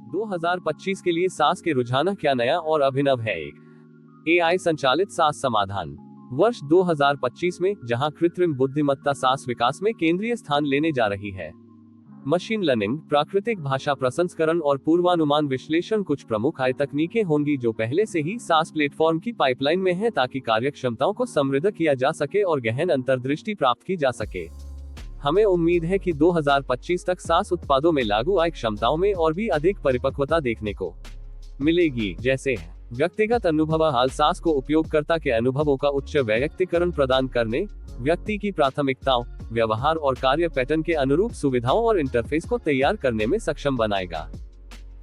2025 के लिए सास के रुझान क्या नया और अभिनव है? एक एआई संचालित सास समाधान। वर्ष 2025 में जहां कृत्रिम बुद्धिमत्ता सास विकास में केंद्रीय स्थान लेने जा रही है, मशीन लर्निंग, प्राकृतिक भाषा प्रसंस्करण और पूर्वानुमान विश्लेषण कुछ प्रमुख AI तकनीकें होंगी जो पहले से ही सास प्लेटफॉर्म की पाइपलाइन में है ताकि कार्यक्षमताओं को समृद्ध किया जा सके और गहन अंतर्दृष्टि प्राप्त की जा सके। हमें उम्मीद है कि 2025 तक सास उत्पादों में लागू AI क्षमताओं में और भी अधिक परिपक्वता देखने को मिलेगी, जैसे व्यक्तिगत अनुभव हाल सास को उपयोगकर्ता के अनुभवों का उच्च वैयक्तिकरण प्रदान करने, व्यक्ति की प्राथमिकताओं, व्यवहार और कार्य पैटर्न के अनुरूप सुविधाओं और इंटरफेस को तैयार करने में सक्षम बनाएगा।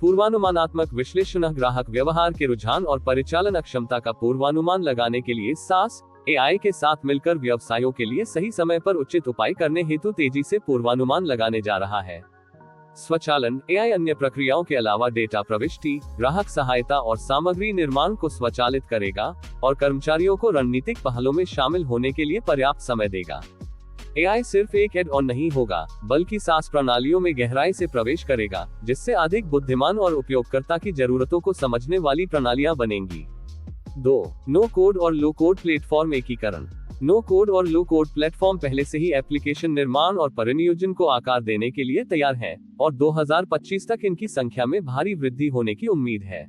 पूर्वानुमानात्मक विश्लेषण ग्राहक व्यवहार के रुझान और परिचालन अक्षमता का पूर्वानुमान लगाने के लिए सास AI के साथ मिलकर व्यवसायों के लिए सही समय पर उचित उपाय करने हेतु तेजी से पूर्वानुमान लगाने जा रहा है। स्वचालन AI अन्य प्रक्रियाओं के अलावा डेटा प्रविष्टि, ग्राहक सहायता और सामग्री निर्माण को स्वचालित करेगा और कर्मचारियों को रणनीतिक पहलों में शामिल होने के लिए पर्याप्त समय देगा। AI सिर्फ एक ऐड ऑन नहीं होगा, बल्कि सास प्रणालियों में गहराई से प्रवेश करेगा, जिससे अधिक बुद्धिमान और उपयोगकर्ता की जरूरतों को समझने वाली प्रणालियां बनेंगी। 2. नो कोड और लो कोड प्लेटफॉर्म एकीकरण। नो कोड और लो कोड प्लेटफॉर्म पहले से ही एप्लीकेशन निर्माण और परिनियोजन को आकार देने के लिए तैयार हैं, और 2025 तक इनकी संख्या में भारी वृद्धि होने की उम्मीद है।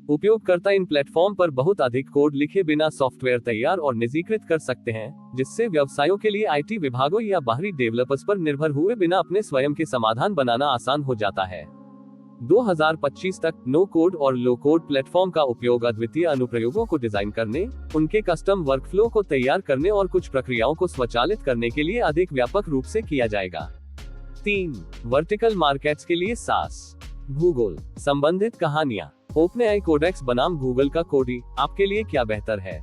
उपयोगकर्ता इन प्लेटफॉर्म पर बहुत अधिक कोड लिखे बिना सॉफ्टवेयर तैयार और निजीकृत कर सकते हैं, जिससे व्यवसायों के लिए IT विभागों या बाहरी डेवलपर्स पर निर्भर हुए बिना अपने स्वयं के समाधान बनाना आसान हो जाता है। 2025 तक नो कोड और लो कोड प्लेटफॉर्म का उपयोग अद्वितीय अनुप्रयोगों को डिजाइन करने, उनके कस्टम वर्कफ्लो को तैयार करने और कुछ प्रक्रियाओं को स्वचालित करने के लिए अधिक व्यापक रूप से किया जाएगा। 3. वर्टिकल मार्केट्स के लिए सास भूगोल संबंधित कहानियां। OpenAI कोडेक्स बनाम गूगल का कोडी आपके लिए क्या बेहतर है?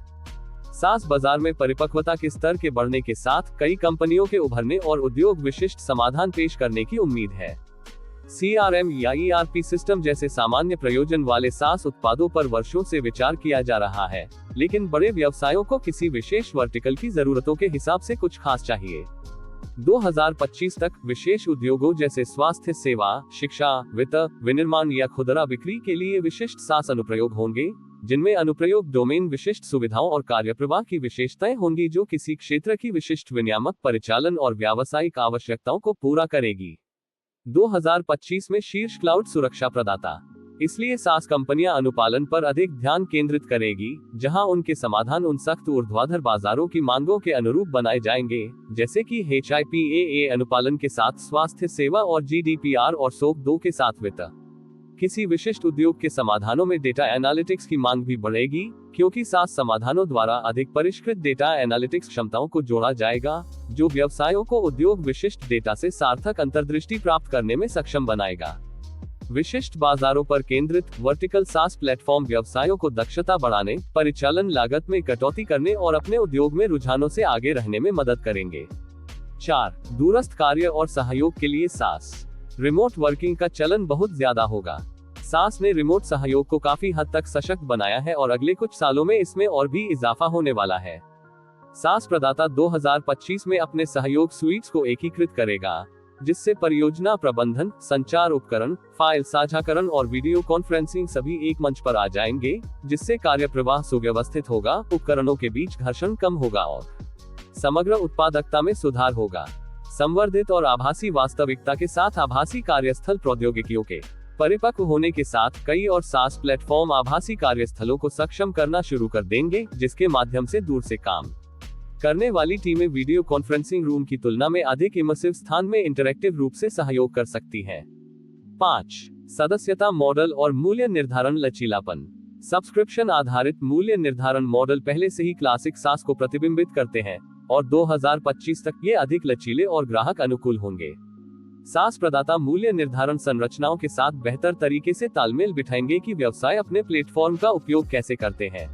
सास बाजार में परिपक्वता के स्तर के बढ़ने के साथ कई कंपनियों के उभरने और उद्योग विशिष्ट समाधान पेश करने की उम्मीद है। CRM या ERP सिस्टम जैसे सामान्य प्रयोजन वाले सास उत्पादों पर वर्षों से विचार किया जा रहा है, लेकिन बड़े व्यवसायों को किसी विशेष वर्टिकल की जरूरतों के हिसाब से कुछ खास चाहिए। 2025 तक विशेष उद्योगों जैसे स्वास्थ्य सेवा, शिक्षा, वित्त, विनिर्माण या खुदरा बिक्री के लिए विशिष्ट सास अनुप्रयोग होंगे, जिनमें अनुप्रयोग डोमेन विशिष्ट सुविधाओं और कार्यप्रवाह की विशेषताएं होंगी जो किसी क्षेत्र की विशिष्ट विनियामक, परिचालन और व्यावसायिक आवश्यकताओं को पूरा करेगी। 2025 में शीर्ष क्लाउड सुरक्षा प्रदाता, इसलिए सास कंपनियां अनुपालन पर अधिक ध्यान केंद्रित करेगी, जहां उनके समाधान उन सख्त ऊर्ध्वाधर बाजारों की मांगों के अनुरूप बनाए जाएंगे, जैसे कि HIPAA अनुपालन के साथ स्वास्थ्य सेवा और GDPR और SOC 2 के साथ वित्त। किसी विशिष्ट उद्योग के समाधानों में डेटा एनालिटिक्स की मांग भी बढ़ेगी, क्योंकि सास समाधानों द्वारा अधिक परिष्कृत डेटा एनालिटिक्स क्षमताओं को जोड़ा जाएगा, जो व्यवसायों को उद्योग विशिष्ट डेटा से सार्थक अंतर्दृष्टि प्राप्त करने में सक्षम बनाएगा। विशिष्ट बाजारों पर केंद्रित वर्टिकल सास प्लेटफॉर्म व्यवसायों को दक्षता बढ़ाने, परिचालन लागत में कटौती करने और अपने उद्योग में रुझानों से आगे रहने में मदद करेंगे। 4. दूरस्थ कार्य और सहयोग के लिए सास। रिमोट वर्किंग का चलन बहुत ज्यादा होगा। सास ने रिमोट सहयोग को काफी हद तक सशक्त बनाया है और अगले कुछ सालों में इसमें और भी इजाफा होने वाला है। सास प्रदाता 2025 में अपने सहयोग स्वीट्स को एकीकृत करेगा, जिससे परियोजना प्रबंधन, संचार उपकरण, फाइल साझाकरण और वीडियो कॉन्फ्रेंसिंग सभी एक मंच पर आ जाएंगे, जिससे कार्यप्रवाह सुव्यवस्थित होगा, उपकरणों के बीच घर्षण कम होगा और समग्र उत्पादकता में सुधार होगा। संवर्धित और आभासी वास्तविकता के साथ आभासी कार्यस्थल प्रौद्योगिकियों के परिपक्व होने के साथ कई और सास प्लेटफॉर्म आभासी कार्यस्थलों को सक्षम करना शुरू कर देंगे, जिसके माध्यम से दूर से काम करने वाली टीमें वीडियो कॉन्फ्रेंसिंग रूम की तुलना में अधिक इमर्सिव स्थान में इंटरैक्टिव रूप से सहयोग कर सकती हैं। 5. सदस्यता मॉडल और मूल्य निर्धारण लचीलापन। सब्सक्रिप्शन आधारित मूल्य निर्धारण मॉडल पहले से ही क्लासिक सास को प्रतिबिंबित करते हैं, और 2025 तक ये अधिक लचीले और ग्राहक अनुकूल होंगे। सास प्रदाता मूल्य निर्धारण संरचनाओं के साथ बेहतर तरीके से तालमेल बिठाएंगे कि व्यवसाय अपने प्लेटफॉर्म का उपयोग कैसे करते हैं।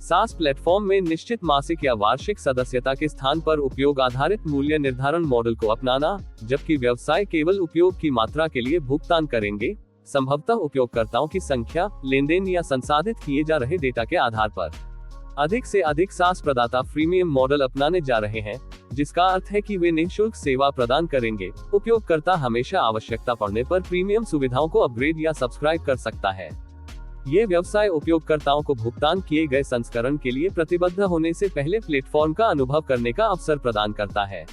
सास प्लेटफॉर्म में निश्चित मासिक या वार्षिक सदस्यता के स्थान पर उपयोग आधारित मूल्य निर्धारण मॉडल को अपनाना, जबकि व्यवसाय केवल उपयोग की मात्रा के लिए भुगतान करेंगे, संभवतः उपयोगकर्ताओं की संख्या, लेनदेन या संसाधित किए जा रहे डेटा के आधार पर। अधिक से अधिक SaaS प्रदाता फ्रीमियम मॉडल अपनाने जा रहे हैं, जिसका अर्थ है कि वे निःशुल्क सेवा प्रदान करेंगे। उपयोगकर्ता हमेशा आवश्यकता पड़ने पर प्रीमियम सुविधाओं को अपग्रेड या सब्सक्राइब कर सकता है। ये व्यवसाय उपयोगकर्ताओं को भुगतान किए गए संस्करण के लिए प्रतिबद्ध होने से पहले प्लेटफॉर्म का अनुभव करने का अवसर प्रदान करता है।